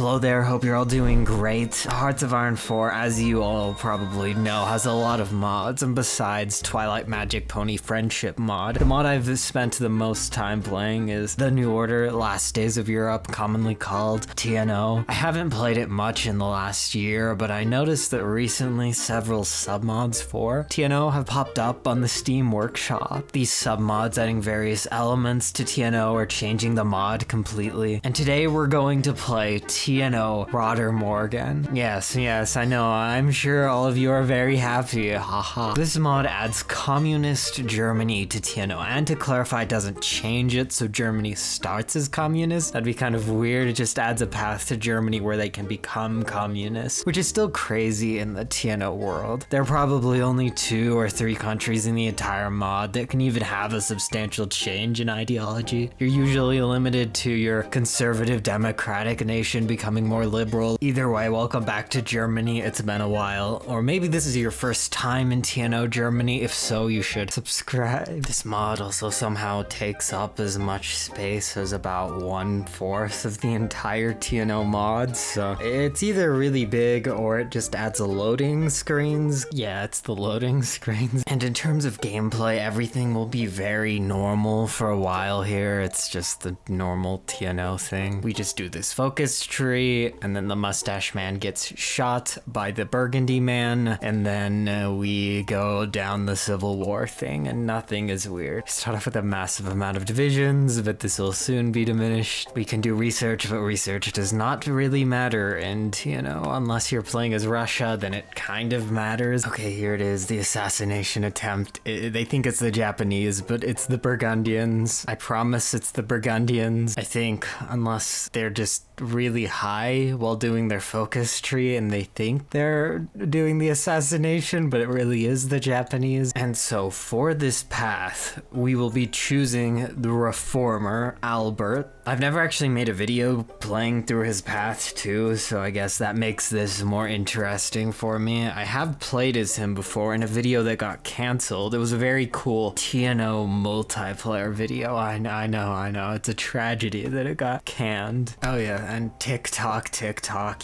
Hello there, hope you're all doing great. Hearts of Iron 4, as you all probably know, has a lot of mods, and besides Twilight Magic Pony Friendship mod, the mod I've spent the most time playing is the New Order Last Days of Europe, commonly called TNO. I haven't played it much in the last year, but I noticed that recently several submods for TNO have popped up on the Steam Workshop. These submods adding various elements to TNO or changing the mod completely, and today we're going to play TNO Morgan. Yes, I know, I'm sure all of you are very happy, haha. This mod adds communist Germany to TNO, and to clarify, it doesn't change it so Germany starts as communist. That'd be kind of weird. It just adds a path to Germany where they can become communist, which is still crazy in the TNO world. There are probably only 2 or 3 countries in the entire mod that can even have a substantial change in ideology. You're usually limited to your conservative democratic nation becoming more liberal. Either way, welcome back to Germany. It's been a while. Or maybe this is your first time in TNO Germany. If so, you should subscribe. This mod also somehow takes up as much space as about 1/4 of the entire TNO mod, so it's either really big or it just adds a loading screens. Yeah, it's the loading screens. And in terms of gameplay, everything will be very normal for a while here. It's just the normal TNO thing. We just do this focus tree, and then the mustache man gets shot by the burgundy man, and then we go down the Civil War thing, and nothing is weird. Start off with a massive amount of divisions, but this will soon be diminished. We can do research, but research does not really matter in TNO. Unless you're playing as Russia, then it kind of matters. Okay, here it is, the assassination attempt. They think it's the Japanese, but it's the Burgundians. I promise it's the Burgundians. I think, unless they're just really high while doing their focus tree and they think they're doing the assassination, but it really is the Japanese. And so for this path, we will be choosing the reformer, Albert. I've never actually made a video playing through his path too, so I guess that makes this more interesting for me. I have played as him before in a video that got canceled. It was a very cool TNO multiplayer video. I know, it's a tragedy that it got canned. Oh yeah, and TikTok,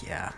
yeah.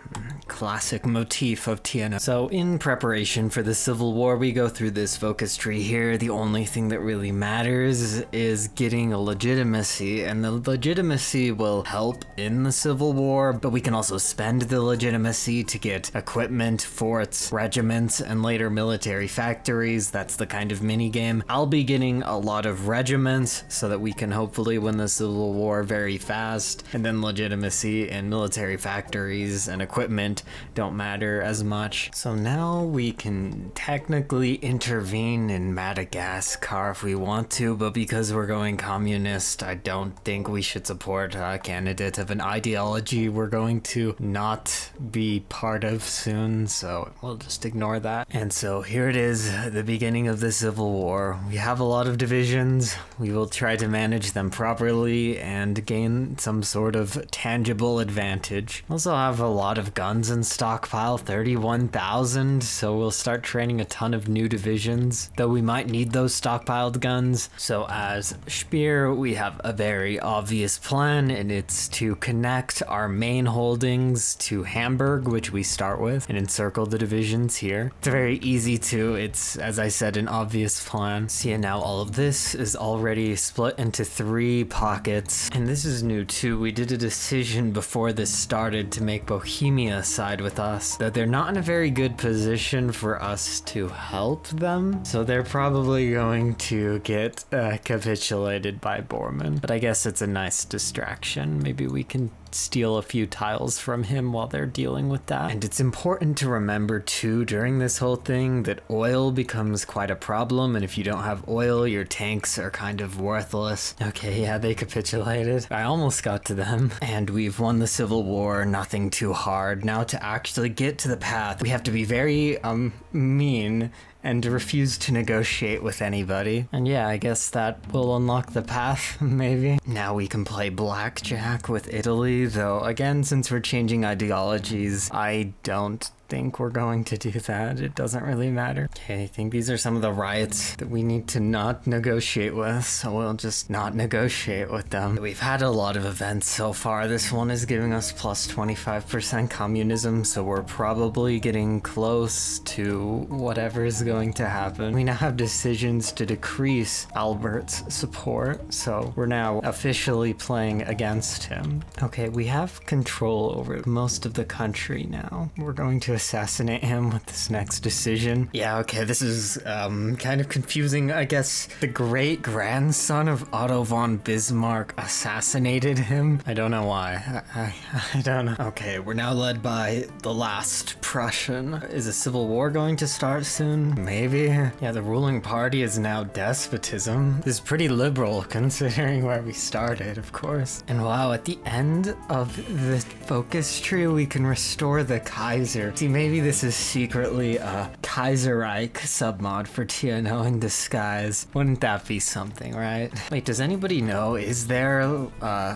Classic motif of TNO. So in preparation for the Civil War, we go through this focus tree here. The only thing that really matters is getting a legitimacy, and the legitimacy will help in the Civil War, but we can also spend the legitimacy to get equipment, forts, regiments, and later military factories. That's the kind of mini game. I'll be getting a lot of regiments so that we can hopefully win the Civil War very fast, and then legitimacy and military factories and equipment don't matter as much. So now we can technically intervene in Madagascar if we want to, but because we're going communist, I don't think we should support a candidate of an ideology we're going to not be part of soon, so we'll just ignore that. And so here it is, the beginning of the Civil War. We have a lot of divisions. We will try to manage them properly and gain some sort of tangible advantage. Also have a lot of guns in stockpile, 31,000, so we'll start training a ton of new divisions, though we might need those stockpiled guns. So as Speer, we have a very obvious plan, and it's to connect our main holdings to Hamburg, which we start with, and encircle the divisions here. It's very easy to, it's, as I said, an obvious plan. See, now all of this is already split into 3 pockets, and this is new too. We did a decision before this started to make Bohemia side with us, though they're not in a very good position for us to help them, so they're probably going to get capitulated by Bormann. But I guess it's a nice distraction. Maybe we can steal a few tiles from him while they're dealing with that. And it's important to remember too during this whole thing that oil becomes quite a problem, and if you don't have oil, your tanks are kind of worthless. Okay, yeah, they capitulated. I almost got to them. And we've won the Civil War, nothing too hard. Now to actually get to the path, we have to be very mean and refuse to negotiate with anybody. And yeah, I guess that will unlock the path, maybe. Now we can play blackjack with Italy, though again, since we're changing ideologies, I don't think we're going to do that. It doesn't really matter. Okay, I think these are some of the riots that we need to not negotiate with, so we'll just not negotiate with them. We've had a lot of events so far. This one is giving us plus 25% communism, so we're probably getting close to whatever is going to happen. We now have decisions to decrease Albert's support, so we're now officially playing against him. Okay, we have control over most of the country now. We're going to assassinate him with this next decision. Yeah, okay, this is kind of confusing. I guess the great-grandson of Otto von Bismarck assassinated him. I don't know why. I don't know. Okay, we're now led by the last Prussian. Is a civil war going to start soon? Maybe. Yeah, the ruling party is now despotism. This is pretty liberal considering where we started, of course. And wow, at the end of the focus tree, we can restore the Kaiser. See, maybe this is secretly a Kaiserreich submod for TNO in disguise. Wouldn't that be something, right? Wait, does anybody know, is there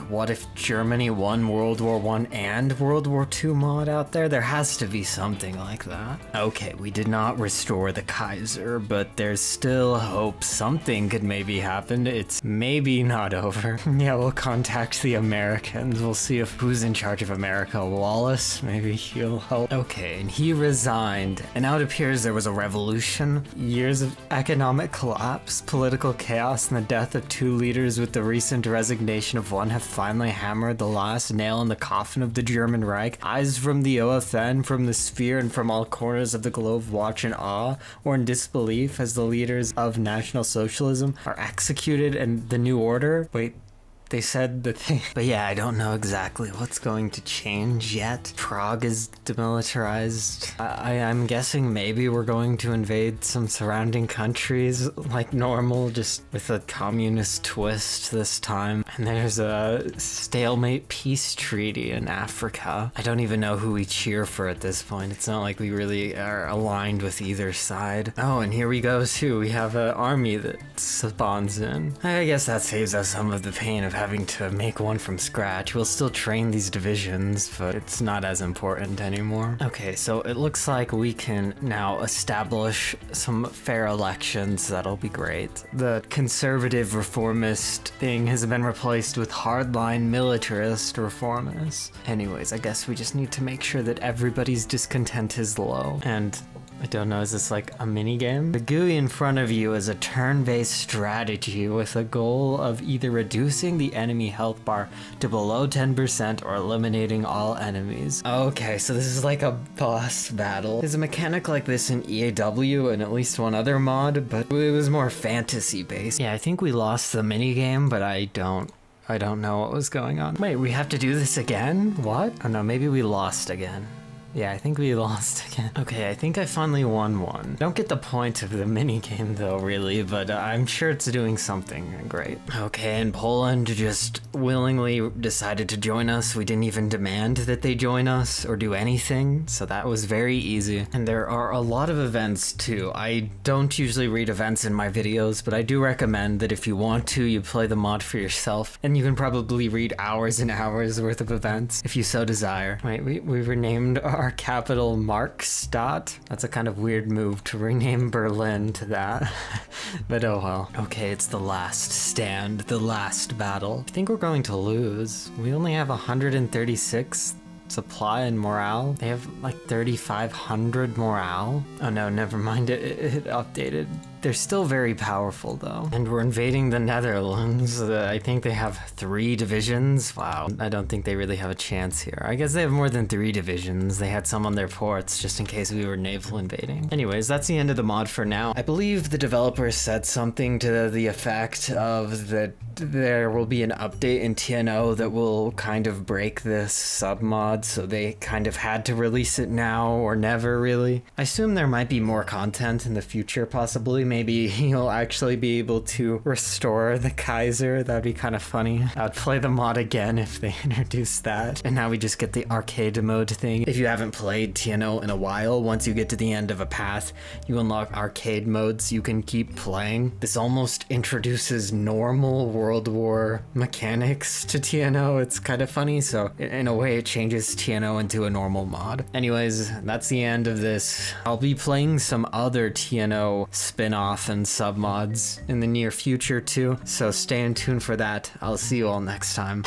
what if Germany won World War I and World War II mod out there? There has to be something like that. Okay, we did not restore the Kaiser, but there's still hope something could maybe happen. It's maybe not over. Yeah, we'll contact the Americans. We'll see if who's in charge of America. Wallace? Maybe he'll help. Okay, and he resigned, and now it appears there was a revolution. Years of economic collapse, political chaos, and the death of two leaders with the recent resignation of one have finally hammered the last nail in the coffin of the German Reich. Eyes from the OFN, from the sphere, and from all corners of the globe watch in awe or in disbelief as the leaders of National Socialism are executed and the new order. Wait, they said the thing. But yeah, I don't know exactly what's going to change yet. Prague is demilitarized. I'm guessing maybe we're going to invade some surrounding countries like normal, just with a communist twist this time. And there's a stalemate peace treaty in Africa. I don't even know who we cheer for at this point. It's not like we really are aligned with either side. Oh, and here we go too. We have an army that spawns in. I guess that saves us some of the pain of having to make one from scratch. We'll still train these divisions, but it's not as important anymore. Okay, so it looks like we can now establish some fair elections. That'll be great. The conservative reformist thing has been replaced with hardline militarist reformist. Anyways, I guess we just need to make sure that everybody's discontent is low. And I don't know, is this like a mini game? The GUI in front of you is a turn-based strategy with a goal of either reducing the enemy health bar to below 10% or eliminating all enemies. Okay, so this is like a boss battle. There's a mechanic like this in EAW and at least one other mod, but it was more fantasy-based. Yeah, I think we lost the mini game, but I don't know what was going on. Wait, we have to do this again? What? Oh no, maybe we lost again. Yeah, I think we lost again. Okay, I think I finally won one. Don't get the point of the minigame though, really, but I'm sure it's doing something great. Okay, and Poland just willingly decided to join us. We didn't even demand that they join us or do anything, so that was very easy. And there are a lot of events too. I don't usually read events in my videos, but I do recommend that if you want to, you play the mod for yourself, and you can probably read hours and hours worth of events if you so desire. Wait, we renamed our capital Markstadt. That's a kind of weird move to rename Berlin to that. But oh well. Okay, it's the last stand, the last battle. I think we're going to lose. We only have 136 supply and morale. They have like 3,500 morale. Oh no, never mind, it updated. They're still very powerful though. And we're invading the Netherlands. I think they have 3 divisions. Wow, I don't think they really have a chance here. I guess they have more than 3 divisions. They had some on their ports just in case we were naval invading. Anyways, that's the end of the mod for now. I believe the developers said something to the effect of that there will be an update in TNO that will kind of break this submod, so they kind of had to release it now or never really. I assume there might be more content in the future possibly. maybe you'll actually be able to restore the Kaiser. That'd be kind of funny. I'd play the mod again if they introduced that. And now we just get the arcade mode thing. If you haven't played TNO in a while, once you get to the end of a path, you unlock arcade modes you can keep playing. This almost introduces normal World War mechanics to TNO. It's kind of funny, so in a way it changes TNO into a normal mod. Anyways, that's the end of this. I'll be playing some other TNO spin-off and submods in the near future too, so stay in tune for that. I'll see you all next time.